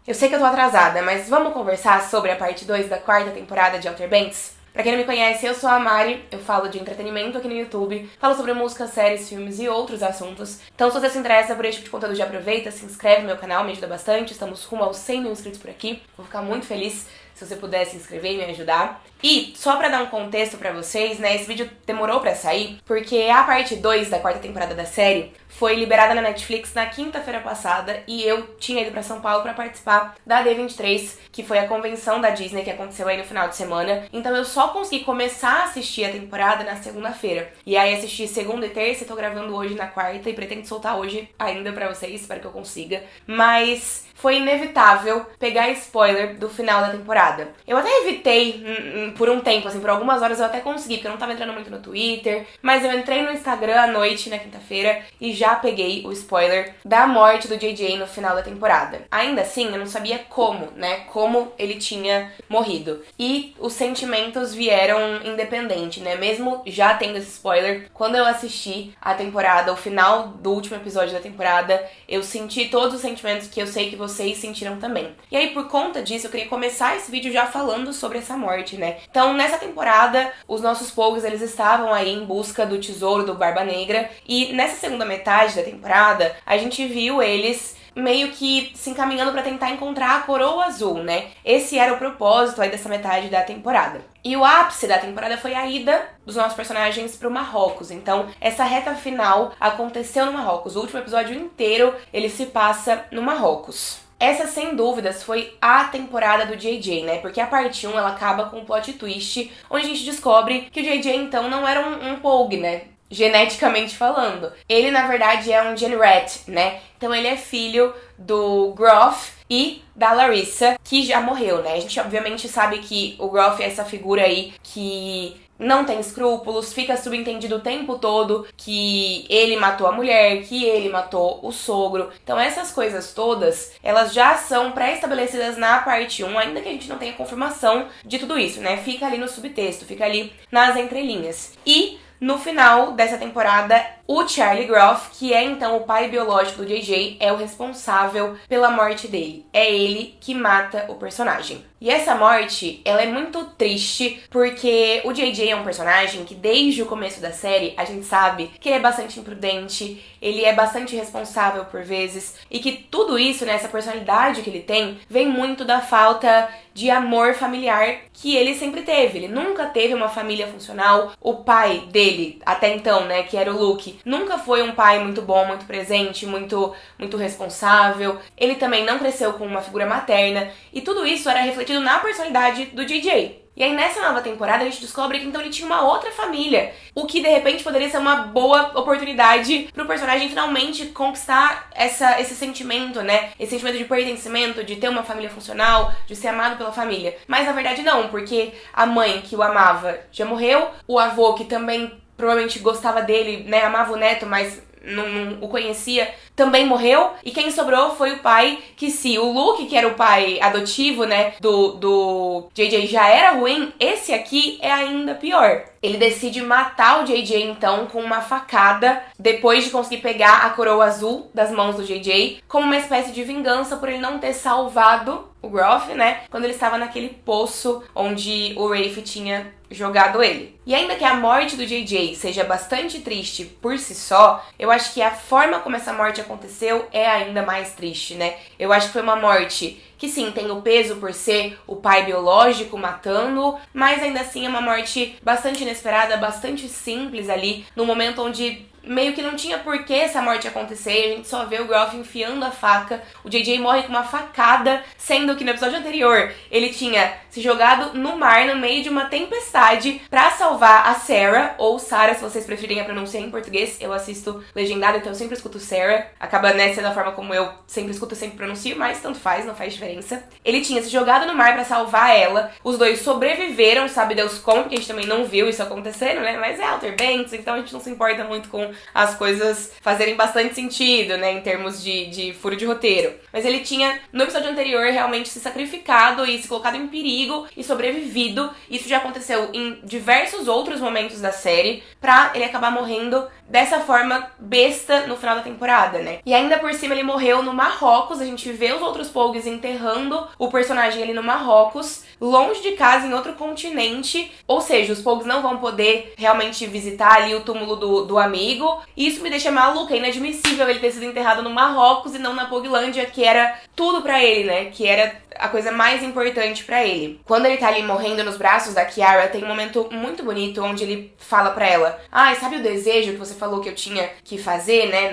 Eu sei que eu tô atrasada, mas vamos conversar sobre a parte 2 da quarta temporada de Outer Banks? Pra quem não me conhece, eu sou a Mari, eu falo de entretenimento aqui no YouTube, falo sobre música, séries, filmes e outros assuntos. Então se você se interessa por esse tipo de conteúdo, já aproveita, se inscreve no meu canal, me ajuda bastante. Estamos rumo aos 100 mil inscritos por aqui, vou ficar muito feliz se você puder se inscrever e me ajudar. E só pra dar um contexto pra vocês, né, esse vídeo demorou pra sair, porque a parte 2 da quarta temporada da série foi liberada na Netflix na quinta-feira passada e eu tinha ido pra São Paulo pra participar da D23, que foi a convenção da Disney que aconteceu aí no final de semana. Então eu só consegui começar a assistir a temporada na segunda-feira. E aí assisti segunda e terça e tô gravando hoje na quarta e pretendo soltar hoje ainda pra vocês, espero que eu consiga. Mas foi inevitável pegar spoiler do final da temporada. Eu até evitei por um tempo, assim, por algumas horas eu até consegui, porque eu não tava entrando muito no Twitter, mas eu entrei no Instagram à noite, na quinta-feira, e já peguei o spoiler da morte do JJ no final da temporada. Ainda assim, eu não sabia como, né, como ele tinha morrido. E os sentimentos vieram independente, né, mesmo já tendo esse spoiler, quando eu assisti a temporada, o final do último episódio da temporada, eu senti todos os sentimentos que eu sei que vocês sentiram também. E aí, por conta disso, eu queria começar esse vídeo já falando sobre essa morte, né? Então, nessa temporada, os nossos Pogues, eles estavam aí em busca do tesouro do Barba Negra, e nessa segunda metade da temporada, a gente viu eles meio que se encaminhando pra tentar encontrar a Coroa Azul, né? Esse era o propósito aí dessa metade da temporada. E o ápice da temporada foi a ida dos nossos personagens pro Marrocos. Então, essa reta final aconteceu no Marrocos. O último episódio inteiro, ele se passa no Marrocos. Essa, sem dúvidas, foi a temporada do JJ, né? Porque a parte 1, ela acaba com um plot twist, onde a gente descobre que o JJ, então, não era um Pogue, né? Geneticamente falando. Ele, na verdade, é um Genrat, né? Então ele é filho do Groff e da Larissa, que já morreu, né? A gente obviamente sabe que o Groff é essa figura aí que não tem escrúpulos, fica subentendido o tempo todo que ele matou a mulher, que ele matou o sogro. Então essas coisas todas, elas já são pré-estabelecidas na parte 1, ainda que a gente não tenha confirmação de tudo isso, né? Fica ali no subtexto, fica ali nas entrelinhas. E no final dessa temporada, o Charlie Groff, que é então o pai biológico do JJ, é o responsável pela morte dele. É ele que mata o personagem. E essa morte, ela é muito triste, porque o JJ é um personagem que desde o começo da série, a gente sabe que ele é bastante imprudente, ele é bastante irresponsável por vezes, e que tudo isso, né, essa personalidade que ele tem, vem muito da falta de amor familiar que ele sempre teve. Ele nunca teve uma família funcional. O pai dele, até então, né, que era o Luke, nunca foi um pai muito bom, muito presente, muito responsável. Ele também não cresceu com uma figura materna, e tudo isso era refletido na personalidade do JJ. E aí nessa nova temporada a gente descobre que então ele tinha uma outra família, o que de repente poderia ser uma boa oportunidade pro personagem finalmente conquistar esse sentimento, né? Esse sentimento de pertencimento, de ter uma família funcional, de ser amado pela família. Mas na verdade não, porque a mãe que o amava já morreu, o avô que também provavelmente gostava dele, né, amava o neto, mas não o conhecia, também morreu, e quem sobrou foi o pai, que se o Luke, que era o pai adotivo, né, do JJ já era ruim, esse aqui é ainda pior. Ele decide matar o JJ, então, com uma facada, depois de conseguir pegar a Coroa Azul das mãos do JJ, como uma espécie de vingança por ele não ter salvado o Groff, né, quando ele estava naquele poço onde o Rafe tinha jogado ele. E ainda que a morte do JJ seja bastante triste por si só, eu acho que a forma como essa morte aconteceu é ainda mais triste, né? Eu acho que foi uma morte que sim, tem o peso por ser o pai biológico matando, mas ainda assim é uma morte bastante inesperada, bastante simples ali, no momento onde meio que não tinha por que essa morte acontecer, a gente só vê o Groff enfiando a faca, o JJ morre com uma facada, sendo que no episódio anterior ele tinha se jogado no mar no meio de uma tempestade pra salvar a Sarah, ou Sarah, se vocês preferirem a pronúncia em português, eu assisto legendado, então eu sempre escuto Sarah, acaba sendo a forma como eu sempre escuto, sempre pronuncio, mas tanto faz, não faz diferença. Ele tinha se jogado no mar pra salvar ela, os dois sobreviveram, sabe Deus como, que a gente também não viu isso acontecendo, né, mas é Outer Banks, então a gente não se importa muito com as coisas fazerem bastante sentido, né, em termos de furo de roteiro. Mas ele tinha, no episódio anterior, realmente se sacrificado e se colocado em perigo e sobrevivido. Isso já aconteceu em diversos outros momentos da série, pra ele acabar morrendo dessa forma besta no final da temporada, né? E ainda por cima ele morreu no Marrocos, a gente vê os outros Pogues enterrando o personagem ali no Marrocos, longe de casa, em outro continente, ou seja, os Pogues não vão poder realmente visitar ali o túmulo do amigo, e isso me deixa maluca, é inadmissível ele ter sido enterrado no Marrocos e não na Poglândia, que era tudo pra ele, né? Que era a coisa mais importante pra ele. Quando ele tá ali morrendo nos braços da Kiara, tem um momento muito bonito onde ele fala pra ela: sabe o desejo que você falou que eu tinha que fazer, né?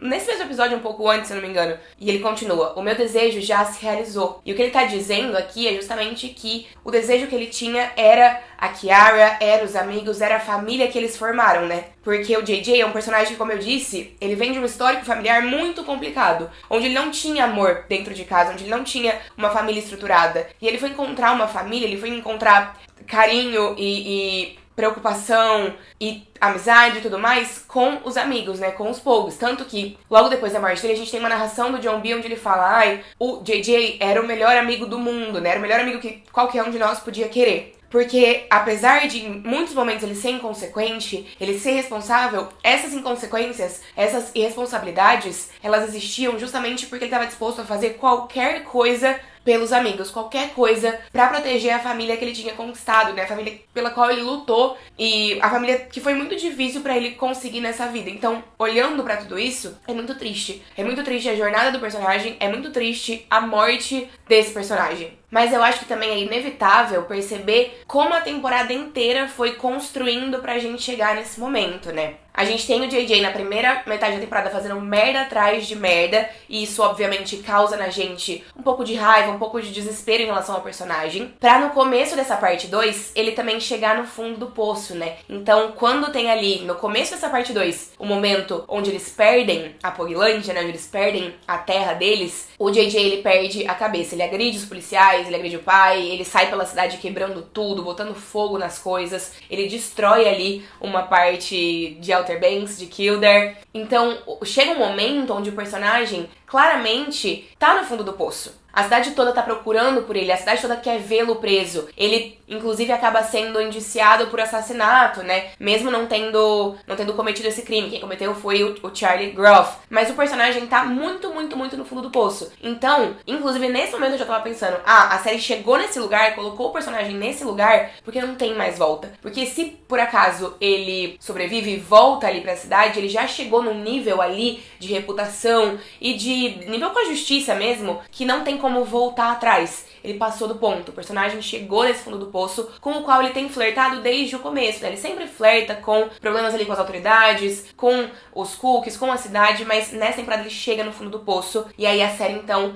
Nesse mesmo episódio, um pouco antes, se eu não me engano. E ele continua: o meu desejo já se realizou. E o que ele tá dizendo aqui é justamente que o desejo que ele tinha era a Kiara, era os amigos, era a família que eles formaram, né? Porque o JJ é um personagem que, como eu disse, ele vem de um histórico familiar muito complicado, onde ele não tinha amor dentro de casa, onde ele não tinha uma família estruturada. E ele foi encontrar uma família, ele foi encontrar carinho e preocupação e amizade e tudo mais com os amigos, né, com os Pogues. Tanto que, logo depois da morte dele, a gente tem uma narração do John B onde ele fala: o JJ era o melhor amigo do mundo, né, era o melhor amigo que qualquer um de nós podia querer. Porque, apesar de em muitos momentos ele ser inconsequente, ele ser responsável, essas inconsequências, essas irresponsabilidades, elas existiam justamente porque ele estava disposto a fazer qualquer coisa pelos amigos, qualquer coisa pra proteger a família que ele tinha conquistado, né? A família pela qual ele lutou e a família que foi muito difícil pra ele conseguir nessa vida. Então, olhando pra tudo isso, é muito triste. É muito triste a jornada do personagem, é muito triste a morte desse personagem. Mas eu acho que também é inevitável perceber como a temporada inteira foi construindo pra gente chegar nesse momento, né? A gente tem o JJ na primeira metade da temporada fazendo merda atrás de merda, e isso obviamente causa na gente um pouco de raiva, um pouco de desespero em relação ao personagem. Pra no começo dessa parte 2, ele também chegar no fundo do poço, né? Então, quando tem ali, no começo dessa parte 2, o momento onde eles perdem a Poglândia, né? Onde eles perdem a terra deles, o JJ, ele perde a cabeça. Ele agride os policiais, ele agride o pai, ele sai pela cidade quebrando tudo, botando fogo nas coisas, ele destrói ali uma parte de Outer Banks, de Kildare. Então, chega um momento onde o personagem claramente tá no fundo do poço. A cidade toda tá procurando por ele, a cidade toda quer vê-lo preso. Ele, inclusive, acaba sendo indiciado por assassinato, né? Mesmo não tendo cometido esse crime. Quem cometeu foi o Charlie Groff. Mas o personagem tá muito, muito, muito no fundo do poço. Então, inclusive, nesse momento eu já tava pensando: a série chegou nesse lugar, colocou o personagem nesse lugar, porque não tem mais volta. Porque se, por acaso, ele sobrevive e volta ali pra cidade, ele já chegou num nível ali de reputação e de nível com a justiça mesmo, que não tem como voltar atrás. Ele passou do ponto. O personagem chegou nesse fundo do poço, com o qual ele tem flertado desde o começo, né? Ele sempre flerta com problemas ali com as autoridades, com os cookies, com a cidade, mas nessa temporada ele chega no fundo do poço, e aí a série então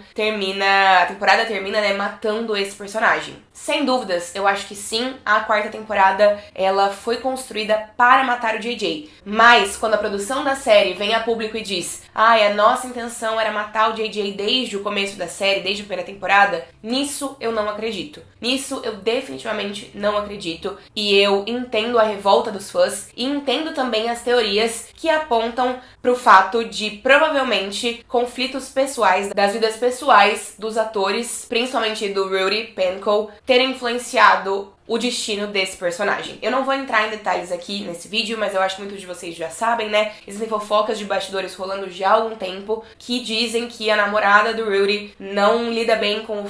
a temporada termina, né, matando esse personagem. Sem dúvidas, eu acho que sim, a quarta temporada, ela foi construída para matar o JJ. Mas, quando a produção da série vem a público e diz: a nossa intenção era matar o JJ desde o começo da série, desde a primeira temporada, nisso eu não acredito. Nisso eu definitivamente não acredito. E eu entendo a revolta dos fãs e entendo também as teorias que apontam pro fato de, provavelmente, conflitos pessoais, das vidas pessoais dos atores, principalmente do Rudy Penco, terem influenciado o destino desse personagem. Eu não vou entrar em detalhes aqui nesse vídeo, mas eu acho que muitos de vocês já sabem, né? Existem fofocas de bastidores rolando já há algum tempo que dizem que a namorada do Rudy não lida bem com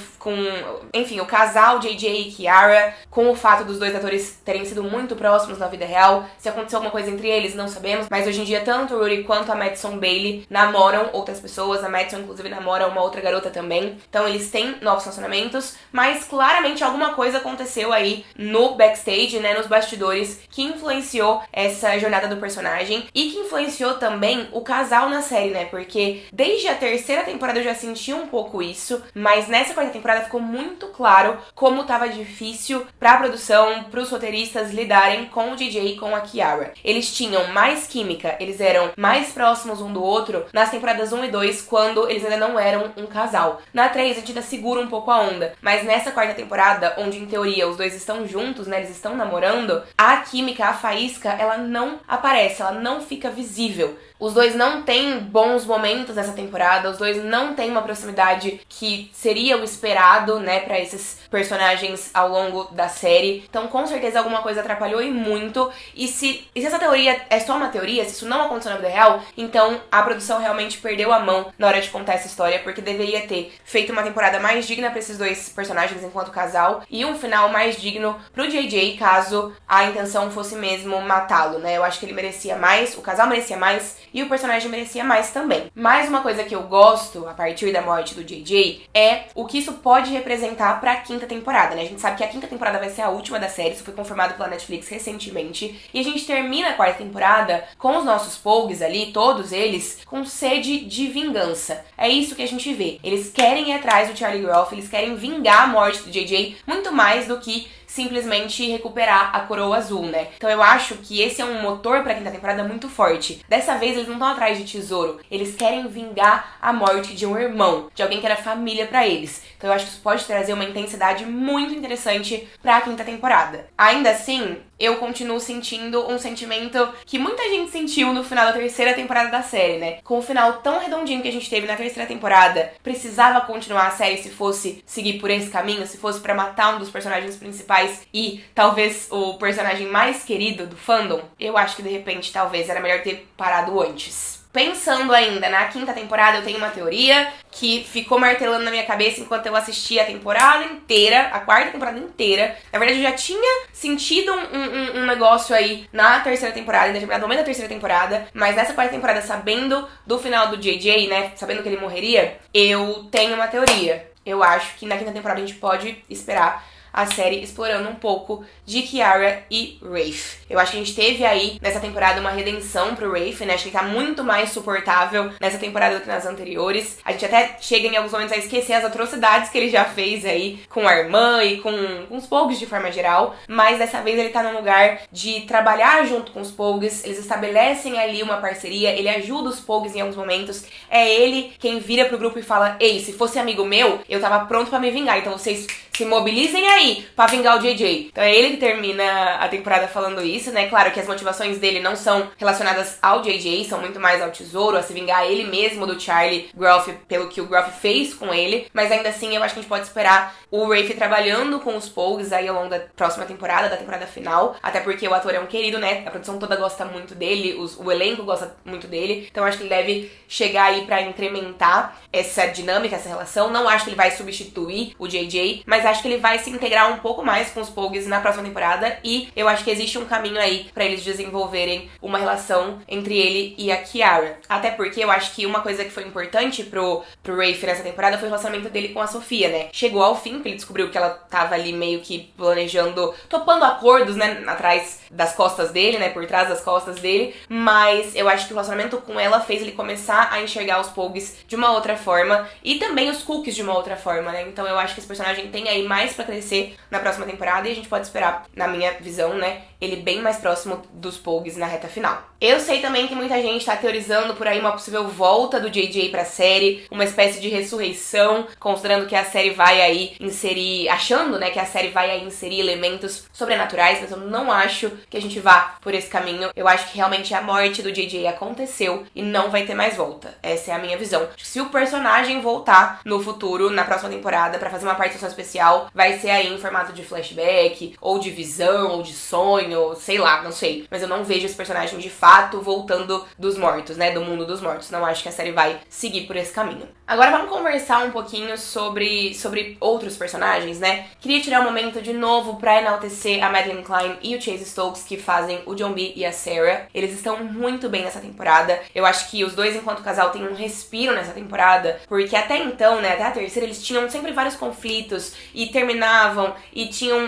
enfim, o casal JJ e Kiara, com o fato dos dois atores terem sido muito próximos na vida real. Se aconteceu alguma coisa entre eles, não sabemos, mas hoje em dia tanto o Rudy quanto a Madison Bailey namoram outras pessoas. A Madison, inclusive, namora uma outra garota também. Então eles têm novos relacionamentos, mas claramente alguma coisa aconteceu aí no backstage, né, nos bastidores, que influenciou essa jornada do personagem e que influenciou também o casal na série, né, porque desde a terceira temporada eu já senti um pouco isso, mas nessa quarta temporada ficou muito claro como tava difícil pra produção, pros roteiristas lidarem com o DJ e com a Kiara. Eles tinham mais química, eles eram mais próximos um do outro nas temporadas 1 e 2, quando eles ainda não eram um casal. Na 3 a gente ainda segura um pouco a onda, mas nessa quarta temporada, onde em teoria os dois estão estão juntos, né, eles estão namorando, a química, a faísca, ela não aparece, ela não fica visível. Os dois não têm bons momentos nessa temporada, os dois não têm uma proximidade que seria o esperado, né, pra esses personagens ao longo da série. Então, com certeza, alguma coisa atrapalhou e muito. E se essa teoria é só uma teoria, se isso não aconteceu na vida real, então a produção realmente perdeu a mão na hora de contar essa história, porque deveria ter feito uma temporada mais digna pra esses dois personagens enquanto casal e um final mais digno pro JJ, caso a intenção fosse mesmo matá-lo, né? Eu acho que ele merecia mais, o casal merecia mais e o personagem merecia mais também. Mais uma coisa que eu gosto a partir da morte do JJ é o que isso pode representar pra quinta temporada, né? A gente sabe que a quinta temporada vai ser a última da série, isso foi confirmado pela Netflix recentemente, e a gente termina a quarta temporada com os nossos Pogues ali, todos eles, com sede de vingança. É isso que a gente vê. Eles querem ir atrás do Charlie Groff, eles querem vingar a morte do JJ muito mais do que simplesmente recuperar a coroa azul, né? Então eu acho que esse é um motor pra quinta temporada muito forte. Dessa vez eles não estão atrás de tesouro, eles querem vingar a morte de um irmão, de alguém que era família pra eles. Então eu acho que isso pode trazer uma intensidade muito interessante pra quinta temporada. Ainda assim, eu continuo sentindo um sentimento que muita gente sentiu no final da terceira temporada da série, né? Com o final tão redondinho que a gente teve na terceira temporada, precisava continuar a série se fosse seguir por esse caminho, se fosse pra matar um dos personagens principais e talvez o personagem mais querido do fandom. Eu acho que de repente talvez era melhor ter parado antes. Pensando ainda na quinta temporada, eu tenho uma teoria que ficou martelando na minha cabeça enquanto eu assistia a temporada inteira, a quarta temporada inteira. Na verdade, eu já tinha sentido um negócio aí na terceira temporada, ainda no momento da terceira temporada, mas nessa quarta temporada, sabendo do final do JJ, né, sabendo que ele morreria, eu tenho uma teoria. Eu acho que na quinta temporada a gente pode esperar a série explorando um pouco de Kiara e Rafe. Eu acho que a gente teve aí, nessa temporada, uma redenção pro Rafe, né? Acho que ele tá muito mais suportável nessa temporada do que nas anteriores. A gente até chega em alguns momentos a esquecer as atrocidades que ele já fez aí com a irmã e com os Pogues de forma geral. Mas dessa vez ele tá num lugar de trabalhar junto com os Pogues. Eles estabelecem ali uma parceria, ele ajuda os Pogues em alguns momentos. É ele quem vira pro grupo e fala: ei, se fosse amigo meu, eu tava pronto pra me vingar. Então vocês se mobilizem aí pra vingar o JJ. Então é ele que termina a temporada falando isso, né? Claro que as motivações dele não são relacionadas ao JJ, são muito mais ao tesouro, a se vingar ele mesmo do Charlie Groff pelo que o Groff fez com ele. Mas ainda assim, eu acho que a gente pode esperar o Rafe trabalhando com os Pogues aí ao longo da próxima temporada, da temporada final. Até porque o ator é um querido, né? A produção toda gosta muito dele, o elenco gosta muito dele. Então eu acho que ele deve chegar aí pra incrementar essa dinâmica, essa relação. Não acho que ele vai substituir o JJ, mas acho que ele vai se integrar um pouco mais com os Pogues na próxima temporada e eu acho que existe um caminho aí pra eles desenvolverem uma relação entre ele e a Kiara. Até porque eu acho que uma coisa que foi importante pro Rafe nessa temporada foi o relacionamento dele com a Sofia, né? Chegou ao fim, porque ele descobriu que ela tava ali meio que planejando, topando acordos, né, atrás das costas dele, né, por trás das costas dele, mas eu acho que o relacionamento com ela fez ele começar a enxergar os Pogues de uma outra forma e também os Cookies de uma outra forma, né? Então eu acho que esse personagem tem aí mais pra crescer na próxima temporada e a gente pode esperar, na minha visão, né, ele bem mais próximo dos Pogues na reta final. Eu sei também que muita gente tá teorizando por aí uma possível volta do JJ pra série, uma espécie de ressurreição, considerando que a série vai aí inserir, achando, né, que a série vai aí inserir elementos sobrenaturais, mas eu não acho que a gente vá por esse caminho. Eu acho que realmente a morte do JJ aconteceu e não vai ter mais volta. Essa é a minha visão. Se o personagem voltar no futuro, na próxima temporada, pra fazer uma participação especial, vai ser aí em formato de flashback, ou de visão, ou de sonho, sei lá, não sei. Mas eu não vejo esse personagem de fato voltando dos mortos, né, do mundo dos mortos. Não acho que a série vai seguir por esse caminho. Agora vamos conversar um pouquinho sobre outros personagens, né? Queria tirar um momento de novo pra enaltecer a Madeline Klein e o Chase Stokes, que fazem o John B e a Sarah. Eles estão muito bem nessa temporada. Eu acho que os dois, enquanto casal, têm um respiro nessa temporada, porque até então, né, até a terceira, eles tinham sempre vários conflitos e terminavam e tinham,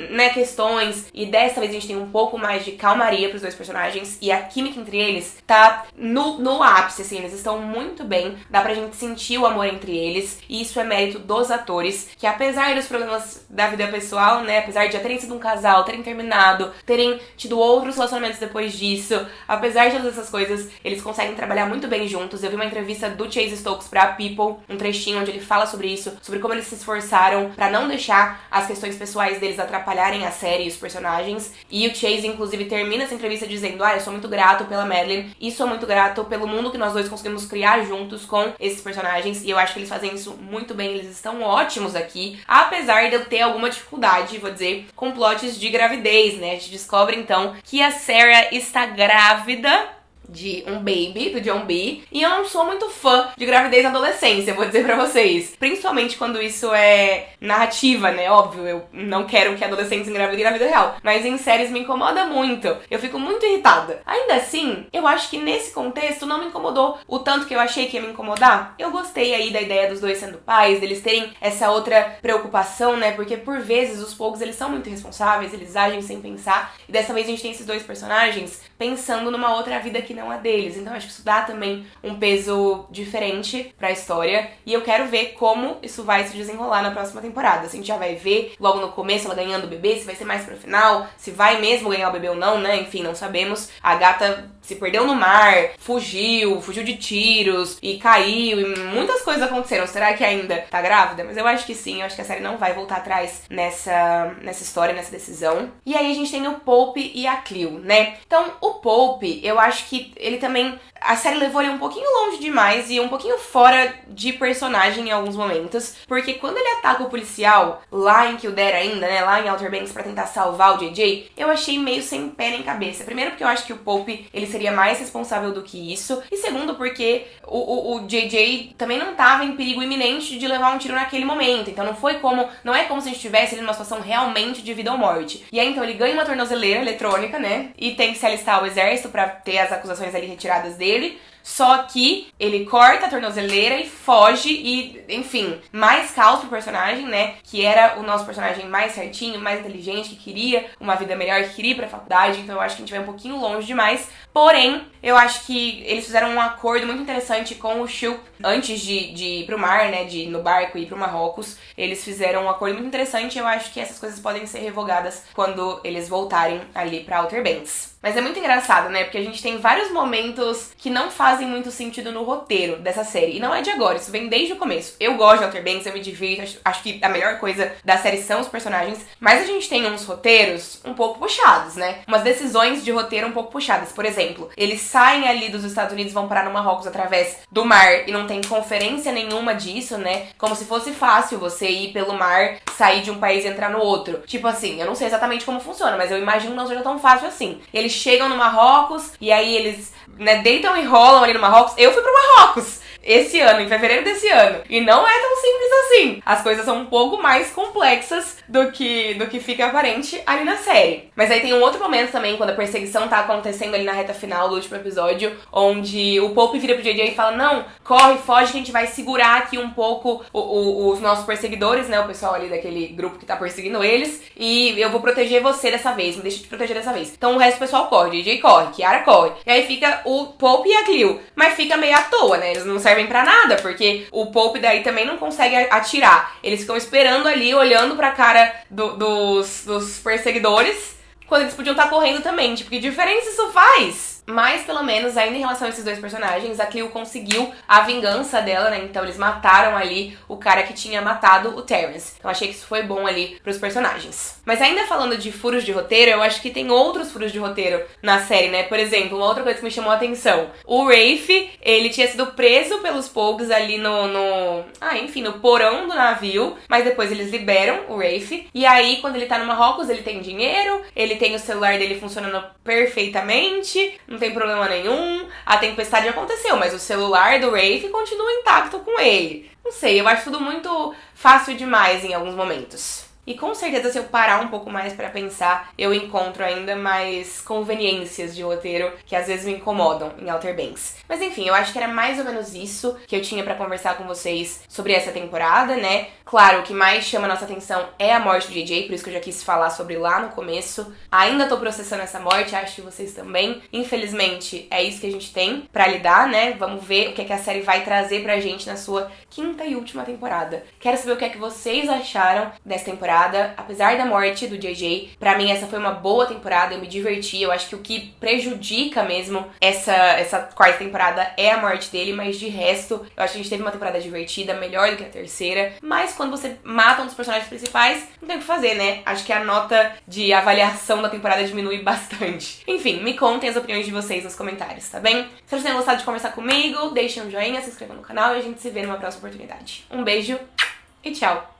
né, questões, e dessa vez a gente tem um pouco mais de calmaria pros dois personagens e a química entre eles tá no ápice, assim, eles estão muito bem, dá pra gente sentir o amor entre eles, e isso é mérito dos atores, que apesar dos problemas da vida pessoal, né, apesar de já terem sido um casal, terem terminado, terem tido outros relacionamentos depois disso, apesar de todas essas coisas, eles conseguem trabalhar muito bem juntos. Eu vi uma entrevista do Chase Stokes pra People, um trechinho onde ele fala sobre isso, sobre como eles se esforçaram pra não deixar as questões pessoais deles atrapalharem a série e os personagens. E o Chase, inclusive, termina essa entrevista dizendo: eu sou muito grato pela Madeline e sou muito grato pelo mundo que nós dois conseguimos criar juntos com esses personagens. E eu acho que eles fazem isso muito bem, eles estão ótimos aqui, apesar de eu ter alguma dificuldade, vou dizer, com plots de gravidez, né? A gente descobre, então, que a Sarah está grávida de um baby, do John B. E eu não sou muito fã de gravidez na adolescência, vou dizer pra vocês. Principalmente quando isso é narrativa, né? Óbvio, eu não quero que adolescentes engravidem na vida real. Mas em séries me incomoda muito. Eu fico muito irritada. Ainda assim, eu acho que nesse contexto não me incomodou o tanto que eu achei que ia me incomodar. Eu gostei aí da ideia dos dois sendo pais, deles terem essa outra preocupação, né? Porque por vezes os Pogues, eles são muito irresponsáveis, eles agem sem pensar. E dessa vez a gente tem esses dois personagens pensando numa outra vida que não a deles. Então acho que isso dá também um peso diferente pra história. E eu quero ver como isso vai se desenrolar na próxima temporada. Se a gente já vai ver logo no começo ela ganhando o bebê, se vai ser mais pro final, se vai mesmo ganhar o bebê ou não, né? Enfim, não sabemos. A gata se perdeu no mar, fugiu de tiros e caiu e muitas coisas aconteceram. Será que ainda tá grávida? Mas eu acho que sim, eu acho que a série não vai voltar atrás nessa história, nessa decisão. E aí a gente tem o Pope e a Cleo, né? Então, o Pope, eu acho que ele também... A série levou ele um pouquinho longe demais e um pouquinho fora de personagem em alguns momentos, porque quando ele ataca o policial, lá em Kildare ainda, né, lá em Outer Banks pra tentar salvar o JJ, eu achei meio sem pé nem cabeça. Primeiro porque eu acho que o Pope, ele seria mais responsável do que isso, e segundo porque o JJ também não tava em perigo iminente de levar um tiro naquele momento, então não é como se a gente estivesse ali numa situação realmente de vida ou morte. E aí então ele ganha uma tornozeleira eletrônica, né, e tem que se alistar ao exército pra ter as acusações ali retiradas dele. Só que ele corta a tornozeleira e foge e, enfim, mais caos pro personagem, né? Que era o nosso personagem mais certinho, mais inteligente, que queria uma vida melhor, que queria ir pra faculdade. Então eu acho que a gente vai um pouquinho longe demais. Porém, eu acho que eles fizeram um acordo muito interessante com o Shoop antes de ir pro mar, né? De ir no barco e ir pro Marrocos. Eles fizeram um acordo muito interessante e eu acho que essas coisas podem ser revogadas quando eles voltarem ali pra Outer Banks. Mas é muito engraçado, né? Porque a gente tem vários momentos que não fazem muito sentido no roteiro dessa série. E não é de agora, isso vem desde o começo. Eu gosto de Outer Banks, eu me divirto, acho que a melhor coisa da série são os personagens. Mas a gente tem uns roteiros um pouco puxados, né? Umas decisões de roteiro um pouco puxadas. Por exemplo, eles saem ali dos Estados Unidos e vão parar no Marrocos através do mar e não tem conferência nenhuma disso, né? Como se fosse fácil você ir pelo mar, sair de um país e entrar no outro. Tipo assim, eu não sei exatamente como funciona, mas eu imagino que não seja tão fácil assim. Eles chegam no Marrocos e aí eles, né, deitam e rolam ali no Marrocos. Eu fui pro Marrocos esse ano, em fevereiro desse ano. E não é tão simples assim. As coisas são um pouco mais complexas do que fica aparente ali na série. Mas aí tem um outro momento também, quando a perseguição tá acontecendo ali na reta final do último episódio, onde o Pope vira pro JJ e fala: não, corre, foge, que a gente vai segurar aqui um pouco os nossos perseguidores, né, o pessoal ali daquele grupo que tá perseguindo eles, e eu vou proteger você dessa vez, me deixa te proteger dessa vez. Então o resto do pessoal corre, JJ corre, Kiara corre. E aí fica o Pope e a Cleo. Mas fica meio à toa, né, eles não servem pra nada, porque o Pope daí também não consegue atirar. Eles ficam esperando ali, olhando pra cara dos perseguidores, quando eles podiam estar correndo também. Tipo, que diferença isso faz? Mas, pelo menos, ainda em relação a esses dois personagens, a Cleo conseguiu a vingança dela, né? Então eles mataram ali o cara que tinha matado o Terrence. Então achei que isso foi bom ali pros personagens. Mas ainda falando de furos de roteiro, eu acho que tem outros furos de roteiro na série, né? Por exemplo, uma outra coisa que me chamou a atenção. O Rafe, ele tinha sido preso pelos Pogues ali no porão do navio, mas depois eles liberam o Rafe. E aí, quando ele tá no Marrocos, ele tem dinheiro, ele tem o celular dele funcionando perfeitamente, não tem problema nenhum, a tempestade aconteceu, mas o celular do Rafe continua intacto com ele. Não sei, eu acho tudo muito fácil demais em alguns momentos. E com certeza, se eu parar um pouco mais pra pensar, eu encontro ainda mais conveniências de roteiro que às vezes me incomodam em Outer Banks. Mas enfim, eu acho que era mais ou menos isso que eu tinha pra conversar com vocês sobre essa temporada, né? Claro, o que mais chama a nossa atenção é a morte do JJ, por isso que eu já quis falar sobre lá no começo. Ainda tô processando essa morte, acho que vocês também. Infelizmente, é isso que a gente tem pra lidar, né? Vamos ver o que é que a série vai trazer pra gente na sua quinta e última temporada. Quero saber o que é que vocês acharam dessa temporada. temporada, apesar da morte do JJ. Pra mim essa foi uma boa temporada, eu me diverti. Eu acho que o que prejudica mesmo essa quarta temporada é a morte dele, mas de resto, eu acho que a gente teve uma temporada divertida, melhor do que a terceira. Mas quando você mata um dos personagens principais, não tem o que fazer, né? Acho que a nota de avaliação da temporada diminui bastante. Enfim, me contem as opiniões de vocês nos comentários, tá bem? Se vocês tenham gostado de conversar comigo, deixem um joinha, se inscrevam no canal e a gente se vê numa próxima oportunidade. Um beijo e tchau!